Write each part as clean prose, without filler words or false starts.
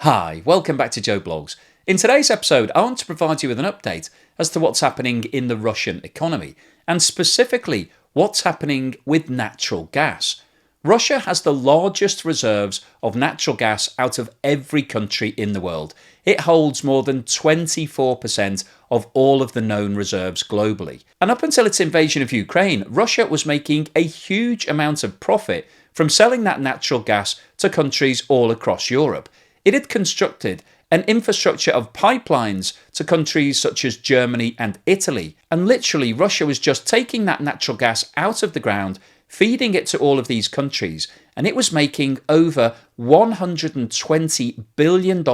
Hi, welcome back to Joe Blogs. In today's episode, I want to provide you with an update as to what's happening in the Russian economy, and specifically what's happening with natural gas. Russia has the largest reserves of natural gas out of every country in the world. It holds more than 24% of all of the known reserves globally. And up until its invasion of Ukraine, Russia was making a huge amount of profit from selling that natural gas to countries all across Europe. It had constructed an infrastructure of pipelines to countries such as Germany and Italy. And literally, Russia was just taking that natural gas out of the ground, feeding it to all of these countries, and it was making over $120 billion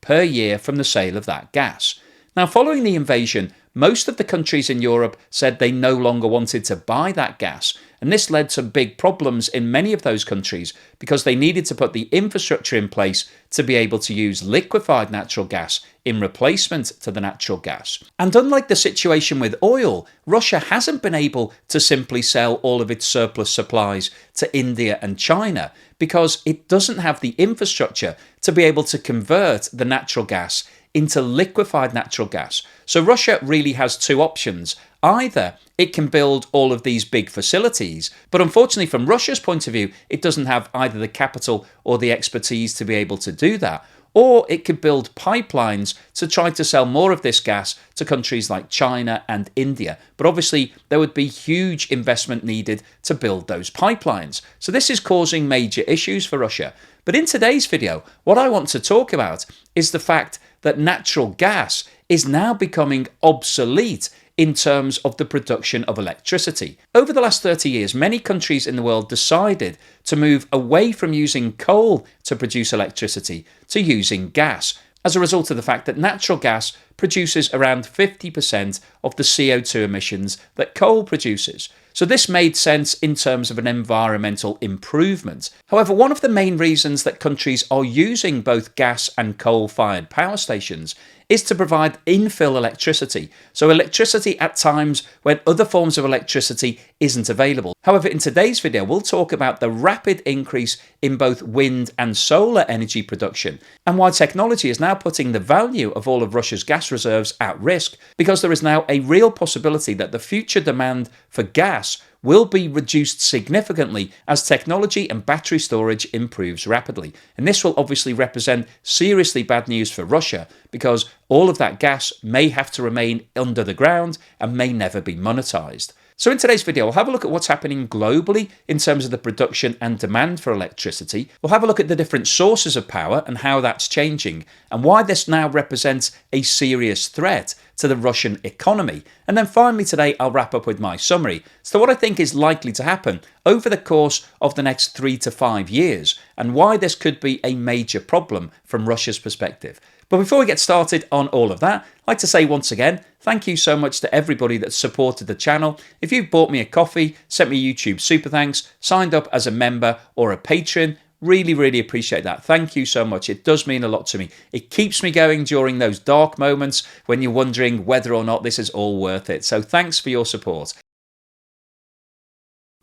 per year from the sale of that gas. Now, following the invasion, most of the countries in Europe said they no longer wanted to buy that gas, and this led to big problems in many of those countries because they needed to put the infrastructure in place to be able to use liquefied natural gas in replacement to the natural gas. And unlike the situation with oil, Russia hasn't been able to simply sell all of its surplus supplies to India and China because it doesn't have the infrastructure to be able to convert the natural gas into liquefied natural gas. So Russia really has two options. Either it can build all of these big facilities, but unfortunately from Russia's point of view, it doesn't have either the capital or the expertise to be able to do that. Or it could build pipelines to try to sell more of this gas to countries like China and India. But obviously, there would be huge investment needed to build those pipelines. So this is causing major issues for Russia. But in today's video, what I want to talk about is the fact that natural gas is now becoming obsolete in terms of the production of electricity. Over the last 30 years, many countries in the world decided to move away from using coal to produce electricity to using gas, as a result of the fact that natural gas produces around 50% of the CO2 emissions that coal produces. So this made sense in terms of an environmental improvement. However, one of the main reasons that countries are using both gas and coal-fired power stations is to provide infill electricity, so electricity at times when other forms of electricity isn't available. However, in today's video, we'll talk about the rapid increase in both wind and solar energy production and why technology is now putting the value of all of Russia's gas reserves at risk, because there is now a real possibility that the future demand for gas will be reduced significantly as technology and battery storage improves rapidly. And this will obviously represent seriously bad news for Russia because all of that gas may have to remain under the ground and may never be monetized. So in today's video, we'll have a look at what's happening globally in terms of the production and demand for electricity. We'll have a look at the different sources of power and how that's changing and why this now represents a serious threat to the Russian economy. And then finally today, I'll wrap up with my summary. So what I think is likely to happen over the course of the next 3 to 5 years and why this could be a major problem from Russia's perspective. But before we get started on all of that, I'd like to say once again, thank you so much to everybody that supported the channel. If you've bought me a coffee, sent me a YouTube super thanks, signed up as a member or a patron, really appreciate that. Thank you so much. It does mean a lot to me. It keeps me going during those dark moments when you're wondering whether or not this is all worth it. So thanks for your support.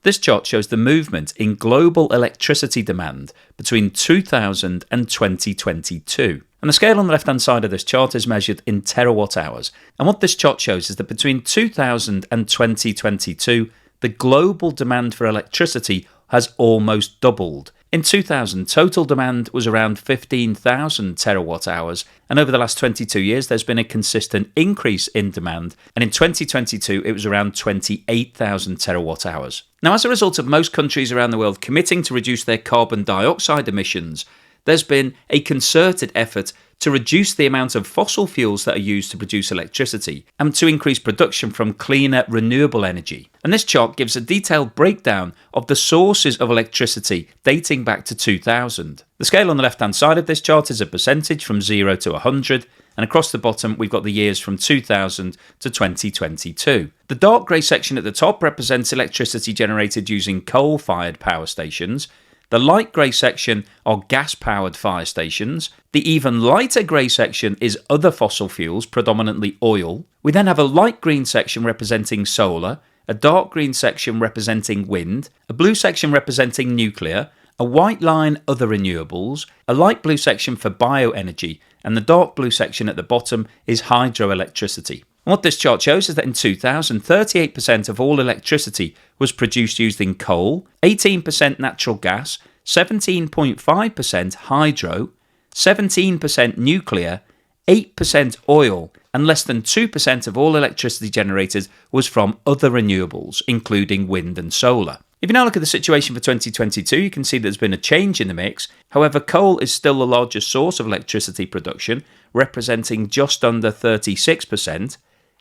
This chart shows the movement in global electricity demand between 2000 and 2022. And the scale on the left-hand side of this chart is measured in terawatt hours. And what this chart shows is that between 2000 and 2022, the global demand for electricity has almost doubled. In 2000, total demand was around 15,000 terawatt hours, and over the last 22 years, there's been a consistent increase in demand, and in 2022, it was around 28,000 terawatt hours. Now, as a result of most countries around the world committing to reduce their carbon dioxide emissions, there's been a concerted effort to reduce the amount of fossil fuels that are used to produce electricity and to increase production from cleaner renewable energy. And this chart gives a detailed breakdown of the sources of electricity dating back to 2000. The scale on the left-hand side of this chart is a percentage from 0 to 100, and across the bottom we've got the years from 2000 to 2022. The dark grey section at the top represents electricity generated using coal-fired power stations. The light grey section are gas-powered fire stations. The even lighter grey section is other fossil fuels, predominantly oil. We then have a light green section representing solar, a dark green section representing wind, a blue section representing nuclear, a white line other renewables, a light blue section for bioenergy, and the dark blue section at the bottom is hydroelectricity. And what this chart shows is that in 2000, 38% of all electricity was produced using coal, 18% natural gas, 17.5% hydro, 17% nuclear, 8% oil, and less than 2% of all electricity generated was from other renewables, including wind and solar. If you now look at the situation for 2022, you can see there's been a change in the mix. However, coal is still the largest source of electricity production, representing just under 36%.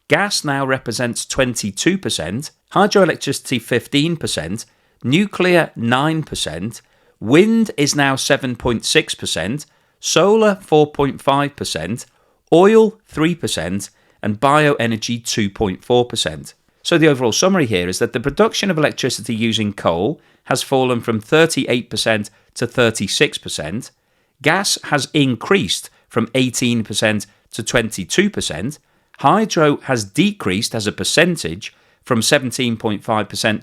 Gas now represents 22%, hydroelectricity 15%, nuclear 9%, wind is now 7.6%, solar 4.5%, oil 3%, and bioenergy 2.4%. So the overall summary here is that the production of electricity using coal has fallen from 38% to 36%, gas has increased from 18% to 22%, hydro has decreased as a percentage from 17.5%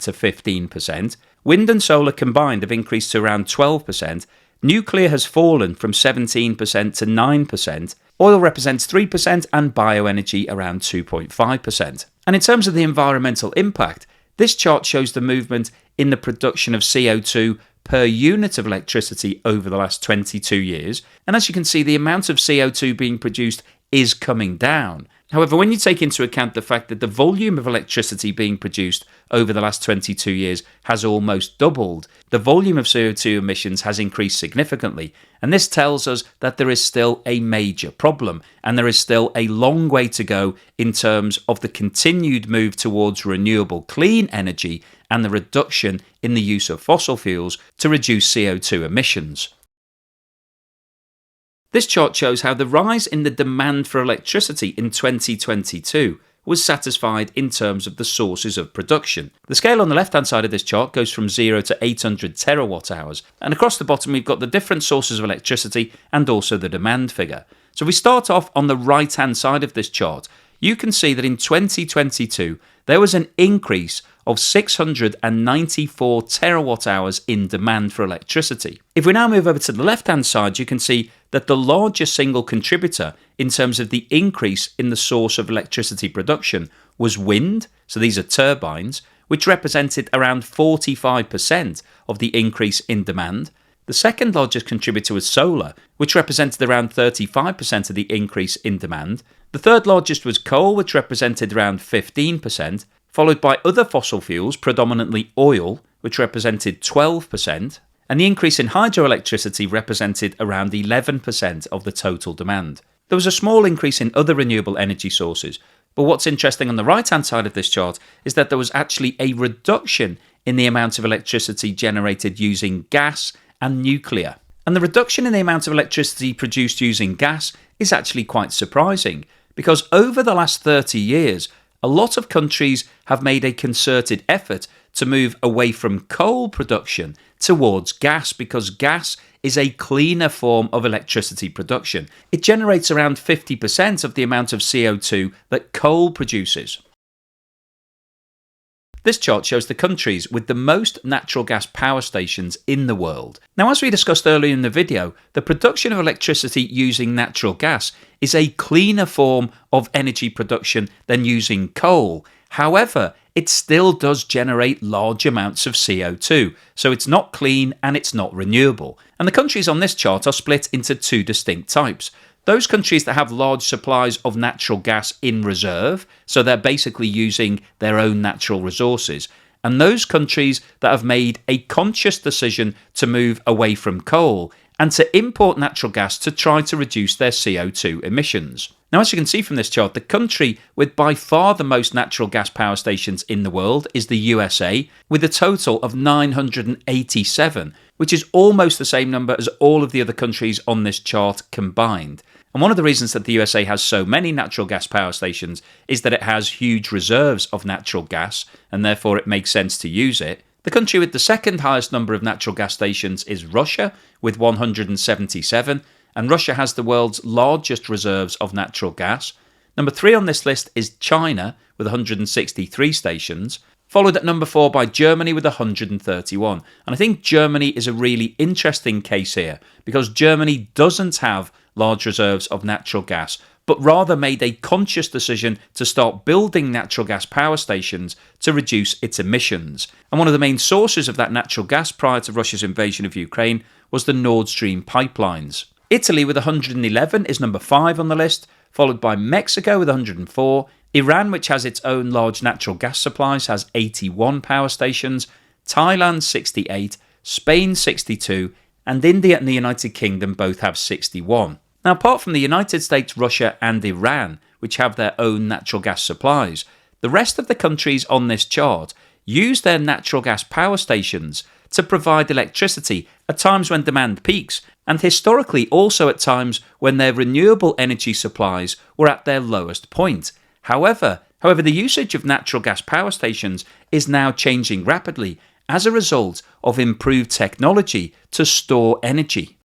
to 15%, wind and solar combined have increased to around 12%, nuclear has fallen from 17% to 9%, oil represents 3%, and bioenergy around 2.5%. And in terms of the environmental impact, this chart shows the movement in the production of CO2 per unit of electricity over the last 22 years. And as you can see, the amount of CO2 being produced is coming down. However, when you take into account the fact that the volume of electricity being produced over the last 22 years has almost doubled, the volume of CO2 emissions has increased significantly. And this tells us that there is still a major problem, and there is still a long way to go in terms of the continued move towards renewable clean energy and the reduction in the use of fossil fuels to reduce CO2 emissions. This chart shows how the rise in the demand for electricity in 2022 was satisfied in terms of the sources of production. The scale on the left-hand side of this chart goes from 0 to 800 terawatt hours, and across the bottom we've got the different sources of electricity and also the demand figure. So if we start off on the right-hand side of this chart, you can see that in 2022 there was an increase of 694 terawatt hours in demand for electricity. If we now move over to the left-hand side, you can see that the largest single contributor in terms of the increase in the source of electricity production was wind, so these are turbines, which represented around 45% of the increase in demand. The second largest contributor was solar, which represented around 35% of the increase in demand. The third largest was coal, which represented around 15%, followed by other fossil fuels, predominantly oil, which represented 12%, and the increase in hydroelectricity represented around 11% of the total demand. There was a small increase in other renewable energy sources, but what's interesting on the right-hand side of this chart is that there was actually a reduction in the amount of electricity generated using gas and nuclear. And the reduction in the amount of electricity produced using gas is actually quite surprising, because over the last 30 years, a lot of countries have made a concerted effort to move away from coal production towards gas, because gas is a cleaner form of electricity production. It generates around 50% of the amount of CO2 that coal produces. This chart shows the countries with the most natural gas power stations in the world. Now, as we discussed earlier in the video, the production of electricity using natural gas is a cleaner form of energy production than using coal. However, it still does generate large amounts of CO2, so it's not clean and it's not renewable. And the countries on this chart are split into two distinct types. Those countries that have large supplies of natural gas in reserve, so they're basically using their own natural resources, and those countries that have made a conscious decision to move away from coal and to import natural gas to try to reduce their CO2 emissions. Now, as you can see from this chart, the country with by far the most natural gas power stations in the world is the USA, with a total of 987, which is almost the same number as all of the other countries on this chart combined. And one of the reasons that the USA has so many natural gas power stations is that it has huge reserves of natural gas, and therefore it makes sense to use it. The country with the second highest number of natural gas stations is Russia, with 177, and Russia has the world's largest reserves of natural gas. Number 3 on this list is China, with 163 stations. followed at number 4 by Germany with 131. And I think Germany is a really interesting case here because Germany doesn't have large reserves of natural gas, but rather made a conscious decision to start building natural gas power stations to reduce its emissions. And one of the main sources of that natural gas prior to Russia's invasion of Ukraine was the Nord Stream pipelines. Italy with 111 is number 5 on the list, followed by Mexico with 104. Iran, which has its own large natural gas supplies, has 81 power stations, Thailand 68, Spain 62, and India and the United Kingdom both have 61. Now, apart from the United States, Russia and Iran, which have their own natural gas supplies, the rest of the countries on this chart use their natural gas power stations to provide electricity at times when demand peaks, and historically also at times when their renewable energy supplies were at their lowest point. However, the usage of natural gas power stations is now changing rapidly as a result of improved technology to store energy.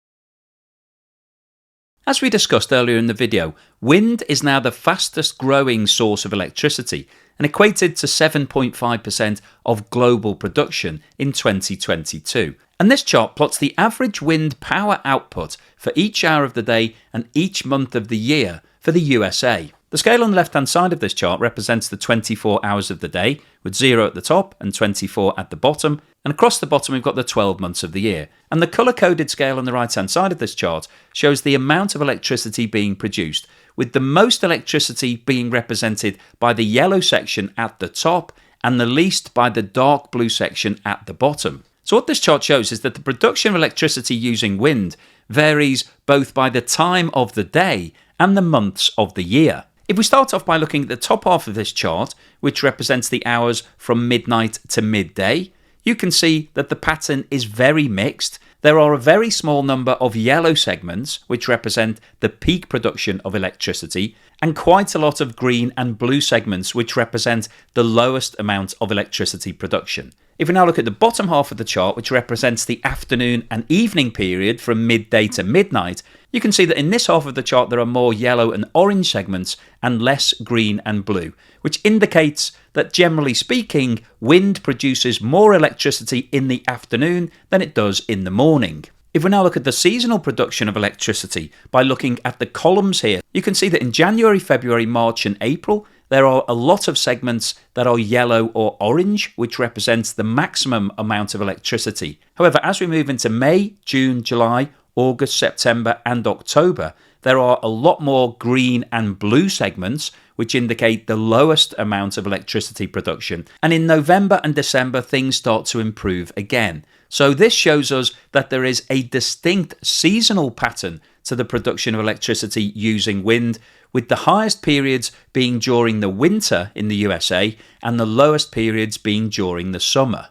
As we discussed earlier in the video, wind is now the fastest growing source of electricity and equated to 7.5% of global production in 2022. And this chart plots the average wind power output for each hour of the day and each month of the year for the USA. The scale on the left-hand side of this chart represents the 24 hours of the day, with 0 at the top and 24 at the bottom, and across the bottom we've got the 12 months of the year. And the colour-coded scale on the right-hand side of this chart shows the amount of electricity being produced, with the most electricity being represented by the yellow section at the top and the least by the dark blue section at the bottom. So what this chart shows is that the production of electricity using wind varies both by the time of the day and the months of the year. If we start off by looking at the top half of this chart, which represents the hours from midnight to midday, you can see that the pattern is very mixed. There are a very small number of yellow segments, which represent the peak production of electricity, and quite a lot of green and blue segments, which represent the lowest amount of electricity production. If we now look at the bottom half of the chart, which represents the afternoon and evening period from midday to midnight, you can see that in this half of the chart there are more yellow and orange segments and less green and blue, which indicates that generally speaking, wind produces more electricity in the afternoon than it does in the morning. If we now look at the seasonal production of electricity by looking at the columns here, you can see that in January, February, March and April, there are a lot of segments that are yellow or orange, which represents the maximum amount of electricity. However, as we move into May, June, July, August, September and October, there are a lot more green and blue segments, which indicate the lowest amount of electricity production. And in November and December, things start to improve again. So this shows us that there is a distinct seasonal pattern to the production of electricity using wind, with the highest periods being during the winter in the USA and the lowest periods being during the summer.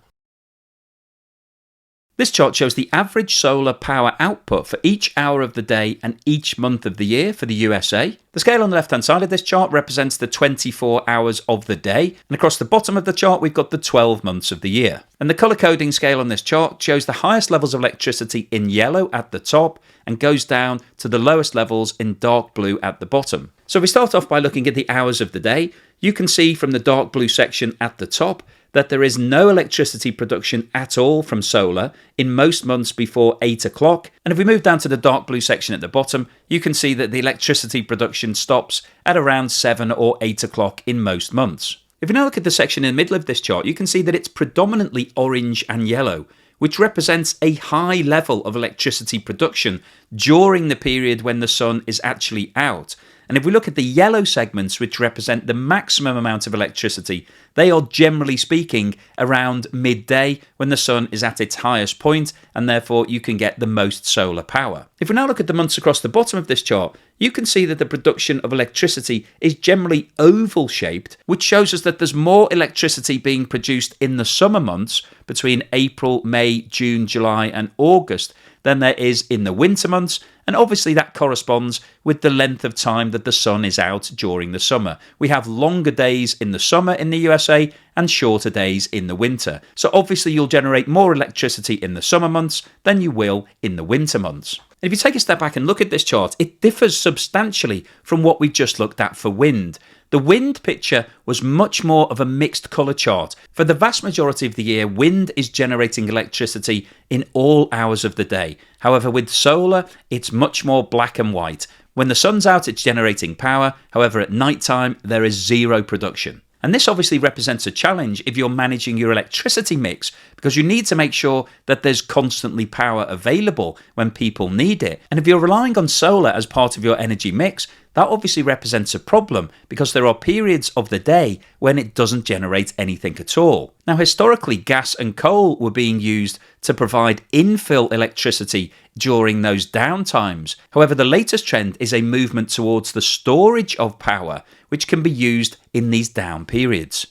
This chart shows the average solar power output for each hour of the day and each month of the year for the USA. The scale on the left-hand side of this chart represents the 24 hours of the day, and across the bottom of the chart we've got the 12 months of the year. And the colour coding scale on this chart shows the highest levels of electricity in yellow at the top and goes down to the lowest levels in dark blue at the bottom. So if we start off by looking at the hours of the day, you can see from the dark blue section at the top that there is no electricity production at all from solar in most months before 8 o'clock. And if we move down to the dark blue section at the bottom, you can see that the electricity production stops at around 7 or 8 o'clock in most months. If we now look at the section in the middle of this chart, you can see that it's predominantly orange and yellow, which represents a high level of electricity production during the period when the sun is actually out. And if we look at the yellow segments, which represent the maximum amount of electricity, they are generally speaking around midday when the sun is at its highest point, and therefore you can get the most solar power. If we now look at the months across the bottom of this chart, you can see that the production of electricity is generally oval shaped, which shows us that there's more electricity being produced in the summer months between April, May, June, July and August than there is in the winter months, and obviously that corresponds with the length of time that the sun is out during the summer. We have longer days in the summer in the USA and shorter days in the winter. So obviously you'll generate more electricity in the summer months than you will in the winter months. And if you take a step back and look at this chart, it differs substantially from what we just looked at for wind. The wind picture was much more of a mixed colour chart. For the vast majority of the year, wind is generating electricity in all hours of the day. However, with solar, it's much more black and white. When the sun's out, it's generating power. However, at night time, there is zero production. And this obviously represents a challenge if you're managing your electricity mix, because you need to make sure that there's constantly power available when people need it. And if you're relying on solar as part of your energy mix, that obviously represents a problem, because there are periods of the day when it doesn't generate anything at all. Now, historically, gas and coal were being used to provide infill electricity during those downtimes. However, the latest trend is a movement towards the storage of power, which can be used in these down periods.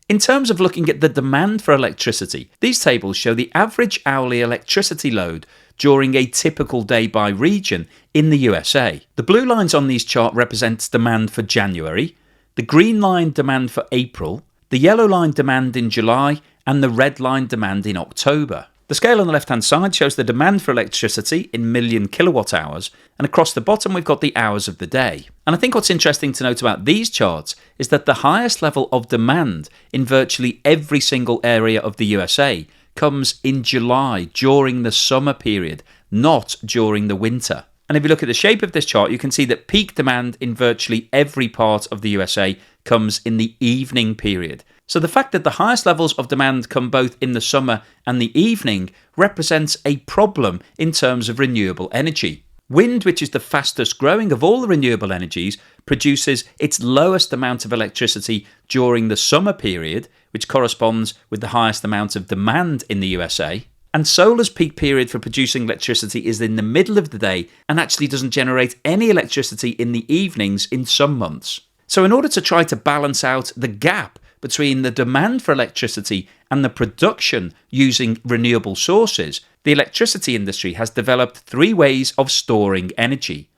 In terms of looking at the demand for electricity, these tables show the average hourly electricity load during a typical day by region in the USA. The blue lines on these charts represent demand for January, the green line demand for April, the yellow line demand in July, and the red line demand in October. The scale on the left-hand side shows the demand for electricity in million kilowatt hours, and across the bottom we've got the hours of the day. And I think what's interesting to note about these charts is that the highest level of demand in virtually every single area of the USA comes in July, during the summer period, not during the winter. And if you look at the shape of this chart, you can see that peak demand in virtually every part of the USA comes in the evening period. So the fact that the highest levels of demand come both in the summer and the evening represents a problem in terms of renewable energy. Wind, which is the fastest growing of all the renewable energies, produces its lowest amount of electricity during the summer period, which corresponds with the highest amount of demand in the USA. And solar's peak period for producing electricity is in the middle of the day and actually doesn't generate any electricity in the evenings in some months. So in order to try to balance out the gap between the demand for electricity and the production using renewable sources, the electricity industry has developed 3 ways of storing energy.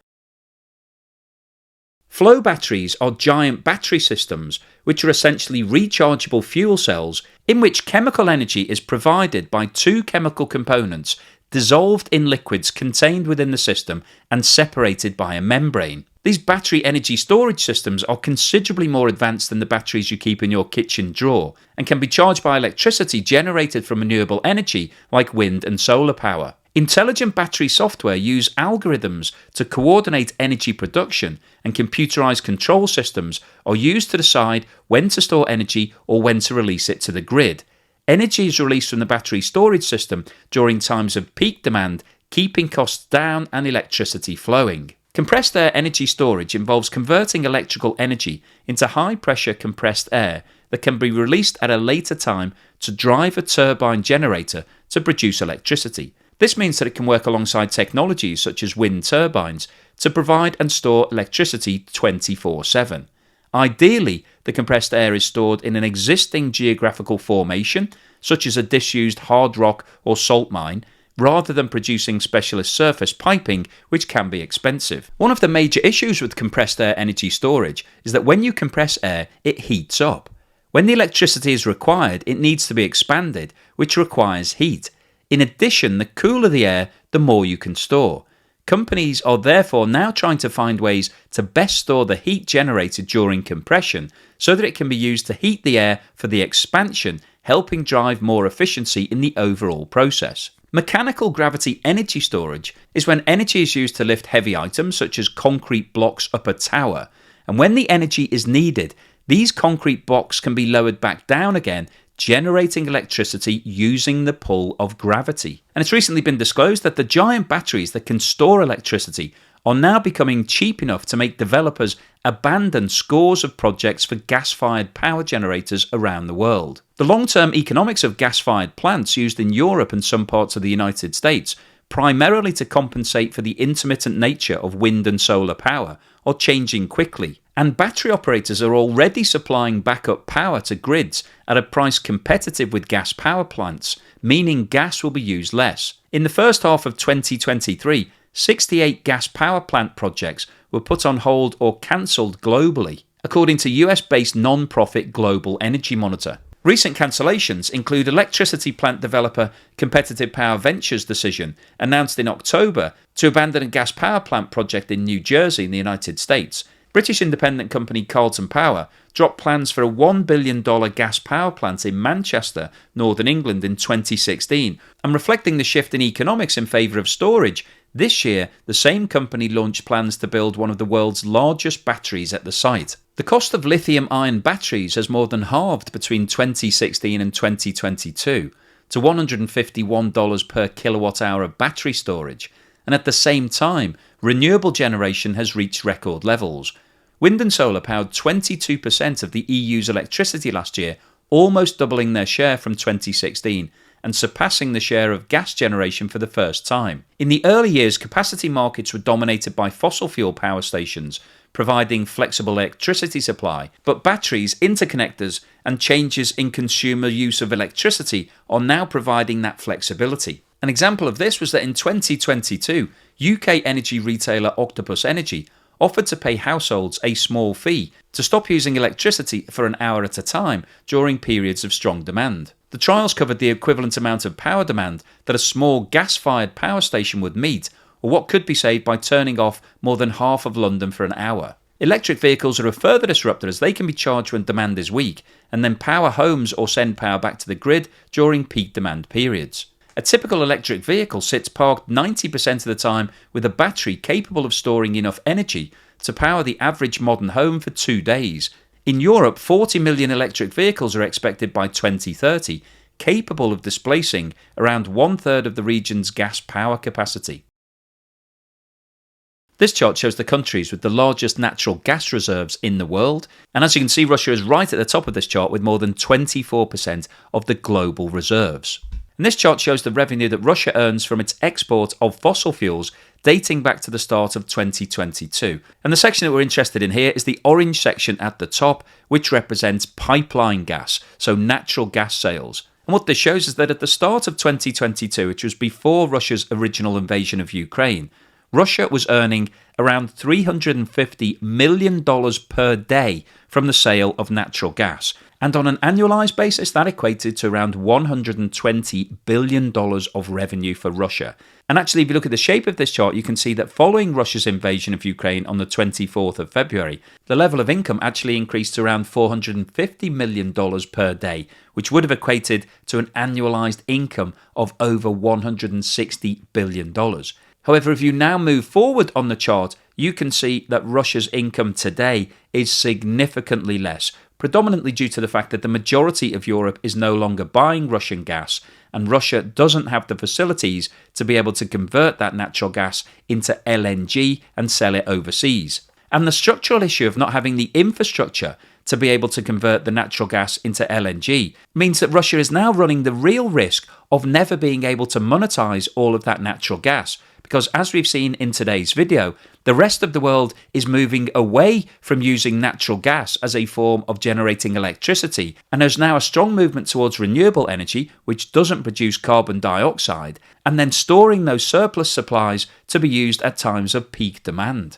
Flow batteries are giant battery systems which are essentially rechargeable fuel cells in which chemical energy is provided by 2 chemical components dissolved in liquids contained within the system and separated by a membrane. These battery energy storage systems are considerably more advanced than the batteries you keep in your kitchen drawer and can be charged by electricity generated from renewable energy like wind and solar power. Intelligent battery software use algorithms to coordinate energy production, and computerized control systems are used to decide when to store energy or when to release it to the grid. Energy is released from the battery storage system during times of peak demand, keeping costs down and electricity flowing. Compressed air energy storage involves converting electrical energy into high-pressure compressed air that can be released at a later time to drive a turbine generator to produce electricity. This means that it can work alongside technologies such as wind turbines to provide and store electricity 24/7. Ideally, the compressed air is stored in an existing geographical formation, such as a disused hard rock or salt mine, rather than producing specialist surface piping, which can be expensive. One of the major issues with compressed air energy storage is that when you compress air, it heats up. When the electricity is required, it needs to be expanded, which requires heat. In addition, the cooler the air, the more you can store. Companies are therefore now trying to find ways to best store the heat generated during compression so that it can be used to heat the air for the expansion, helping drive more efficiency in the overall process. Mechanical gravity energy storage is when energy is used to lift heavy items such as concrete blocks up a tower, and when the energy is needed, these concrete blocks can be lowered back down again, generating electricity using the pull of gravity. And it's recently been disclosed that the giant batteries that can store electricity are now becoming cheap enough to make developers abandon scores of projects for gas-fired power generators around the world. The long-term economics of gas-fired plants used in Europe and some parts of the United States, primarily to compensate for the intermittent nature of wind and solar power, are changing quickly. And battery operators are already supplying backup power to grids at a price competitive with gas power plants, meaning gas will be used less. In the first half of 2023, 68 gas power plant projects were put on hold or cancelled globally, according to US-based non-profit Global Energy Monitor. Recent cancellations include electricity plant developer Competitive Power Ventures' decision, announced in October, to abandon a gas power plant project in New Jersey in the United States, British independent company Carlton Power dropped plans for a $1 billion gas power plant in Manchester, Northern England in 2016, and reflecting the shift in economics in favour of storage, this year the same company launched plans to build one of the world's largest batteries at the site. The cost of lithium-ion batteries has more than halved between 2016 and 2022 to $151 per kilowatt-hour of battery storage, and at the same time, renewable generation has reached record levels. Wind and solar powered 22% of the EU's electricity last year, almost doubling their share from 2016 and surpassing the share of gas generation for the first time. In the early years, capacity markets were dominated by fossil fuel power stations, providing flexible electricity supply, but batteries, interconnectors, and changes in consumer use of electricity are now providing that flexibility. An example of this was that in 2022, UK energy retailer Octopus Energy offered to pay households a small fee to stop using electricity for an hour at a time during periods of strong demand. The trials covered the equivalent amount of power demand that a small gas-fired power station would meet, or what could be saved by turning off more than half of London for an hour. Electric vehicles are a further disruptor as they can be charged when demand is weak and then power homes or send power back to the grid during peak demand periods. A typical electric vehicle sits parked 90% of the time with a battery capable of storing enough energy to power the average modern home for 2 days. In Europe, 40 million electric vehicles are expected by 2030, capable of displacing around 1/3 of the region's gas power capacity. This chart shows the countries with the largest natural gas reserves in the world, and as you can see, Russia is right at the top of this chart with more than 24% of the global reserves. And this chart shows the revenue that Russia earns from its export of fossil fuels dating back to the start of 2022. And the section that we're interested in here is the orange section at the top, which represents pipeline gas, so natural gas sales. And what this shows is that at the start of 2022, which was before Russia's original invasion of Ukraine, Russia was earning around $350 million per day from the sale of natural gas. And on an annualized basis, that equated to around $120 billion of revenue for Russia. And actually, if you look at the shape of this chart, you can see that following Russia's invasion of Ukraine on the 24th of February, the level of income actually increased to around $450 million per day, which would have equated to an annualized income of over $160 billion. However, if you now move forward on the chart, you can see that Russia's income today is significantly less, predominantly due to the fact that the majority of Europe is no longer buying Russian gas, and Russia doesn't have the facilities to be able to convert that natural gas into LNG and sell it overseas. And the structural issue of not having the infrastructure to be able to convert the natural gas into LNG means that Russia is now running the real risk of never being able to monetize all of that natural gas. Because as we've seen in today's video, the rest of the world is moving away from using natural gas as a form of generating electricity, and there's now a strong movement towards renewable energy, which doesn't produce carbon dioxide, and then storing those surplus supplies to be used at times of peak demand.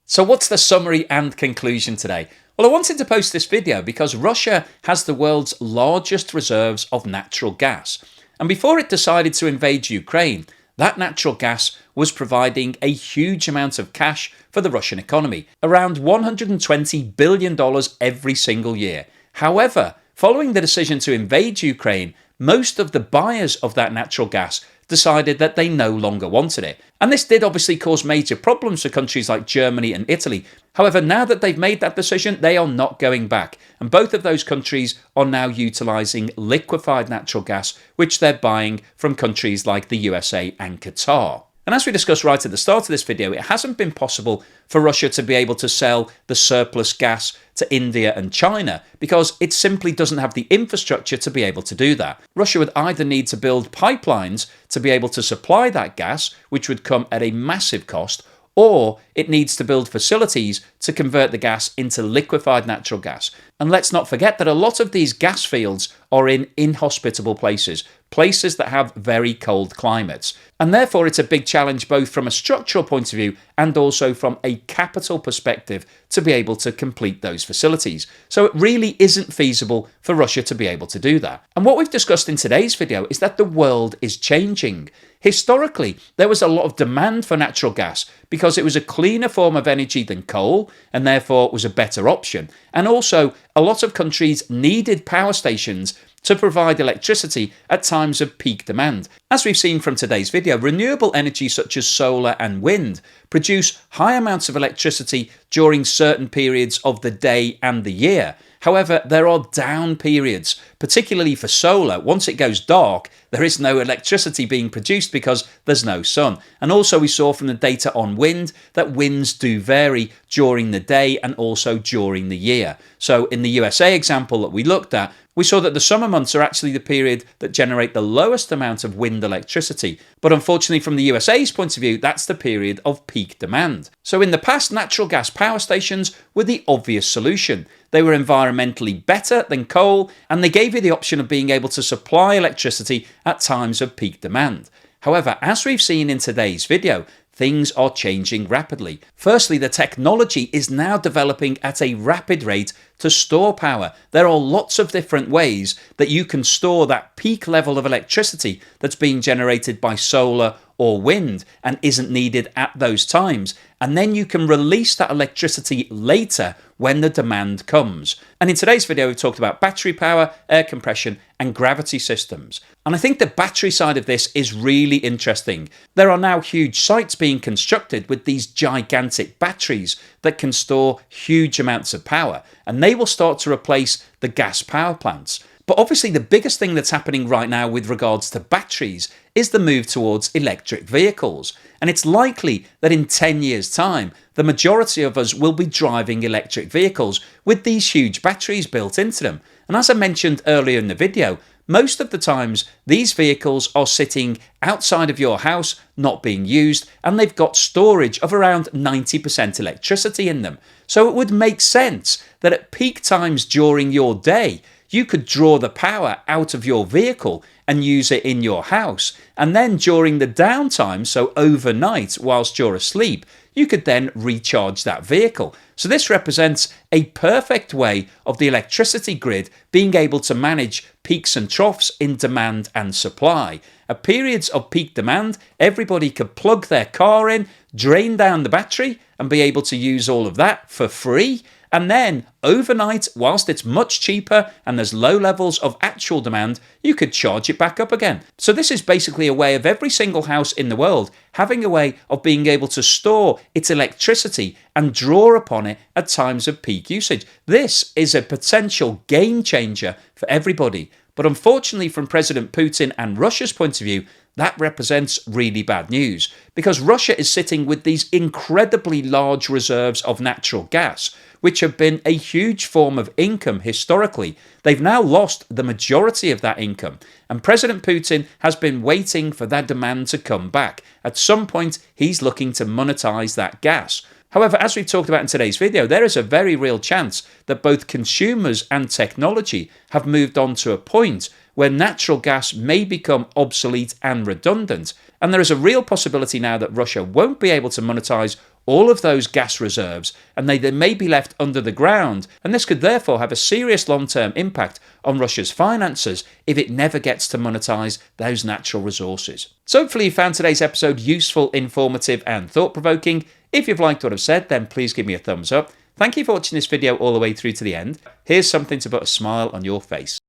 So what's the summary and conclusion today? Well, I wanted to post this video because Russia has the world's largest reserves of natural gas. And before it decided to invade Ukraine, that natural gas was providing a huge amount of cash for the Russian economy, around $120 billion every single year. However, following the decision to invade Ukraine, most of the buyers of that natural gas decided that they no longer wanted it. And this did obviously cause major problems for countries like Germany and Italy. However, now that they've made that decision, they are not going back. And both of those countries are now utilising liquefied natural gas, which they're buying from countries like the USA and Qatar. And as we discussed right at the start of this video, it hasn't been possible for Russia to be able to sell the surplus gas to India and China because it simply doesn't have the infrastructure to be able to do that. Russia would either need to build pipelines to be able to supply that gas, which would come at a massive cost, or it needs to build facilities to convert the gas into liquefied natural gas. And let's not forget that a lot of these gas fields are in inhospitable places places that have very cold climates. And therefore it's a big challenge both from a structural point of view and also from a capital perspective to be able to complete those facilities. So it really isn't feasible for Russia to be able to do that. And what we've discussed in today's video is that the world is changing. Historically, there was a lot of demand for natural gas because it was a cleaner form of energy than coal and therefore was a better option. And also, a lot of countries needed power stations to provide electricity at times of peak demand. As we've seen from today's video, renewable energy such as solar and wind produce high amounts of electricity during certain periods of the day and the year. However, there are down periods, particularly for solar. Once it goes dark, there is no electricity being produced because there's no sun. And also we saw from the data on wind that winds do vary during the day and also during the year. So in the USA example that we looked at, we saw that the summer months are actually the period that generate the lowest amount of wind electricity. But unfortunately, from the USA's point of view, that's the period of peak demand. So in the past, natural gas power stations were the obvious solution. They were environmentally better than coal, and they gave you the option of being able to supply electricity at times of peak demand. However, as we've seen in today's video, things are changing rapidly. Firstly, the technology is now developing at a rapid rate to store power. There are lots of different ways that you can store that peak level of electricity that's being generated by solar or wind and isn't needed at those times. And then you can release that electricity later when the demand comes. And in today's video, we've talked about battery power, air compression, and gravity systems. And I think the battery side of this is really interesting. There are now huge sites being constructed with these gigantic batteries that can store huge amounts of power, and they will start to replace the gas power plants. But obviously the biggest thing that's happening right now with regards to batteries is the move towards electric vehicles. And it's likely that in 10 years' time, the majority of us will be driving electric vehicles with these huge batteries built into them. And as I mentioned earlier in the video, most of the times these vehicles are sitting outside of your house, not being used, and they've got storage of around 90% electricity in them. So it would make sense that at peak times during your day, you could draw the power out of your vehicle and use it in your house. And then during the downtime, so overnight whilst you're asleep, you could then recharge that vehicle. So this represents a perfect way of the electricity grid being able to manage peaks and troughs in demand and supply. At periods of peak demand, everybody could plug their car in, drain down the battery, and be able to use all of that for free. And then overnight, whilst it's much cheaper and there's low levels of actual demand, you could charge it back up again. So this is basically a way of every single house in the world having a way of being able to store its electricity and draw upon it at times of peak usage. This is a potential game changer for everybody. But unfortunately, from President Putin and Russia's point of view, that represents really bad news because Russia is sitting with these incredibly large reserves of natural gas, which have been a huge form of income historically. They've now lost the majority of that income, and President Putin has been waiting for that demand to come back. At some point, he's looking to monetize that gas. However, as we've talked about in today's video, there is a very real chance that both consumers and technology have moved on to a point where natural gas may become obsolete and redundant. And there is a real possibility now that Russia won't be able to monetize all of those gas reserves, and they may be left under the ground. And this could therefore have a serious long-term impact on Russia's finances if it never gets to monetize those natural resources. So hopefully you found today's episode useful, informative, and thought-provoking. If you've liked what I've said, then please give me a thumbs up. Thank you for watching this video all the way through to the end. Here's something to put a smile on your face.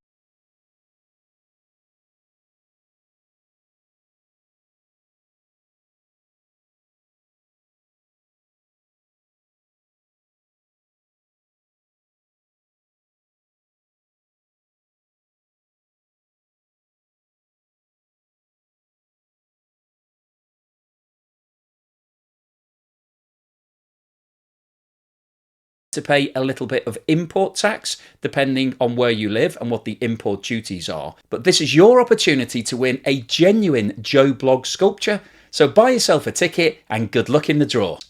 To pay a little bit of import tax depending on where you live and what the import duties are. But this is your opportunity to win a genuine Joe Bloggs sculpture. So buy yourself a ticket and good luck in the draw.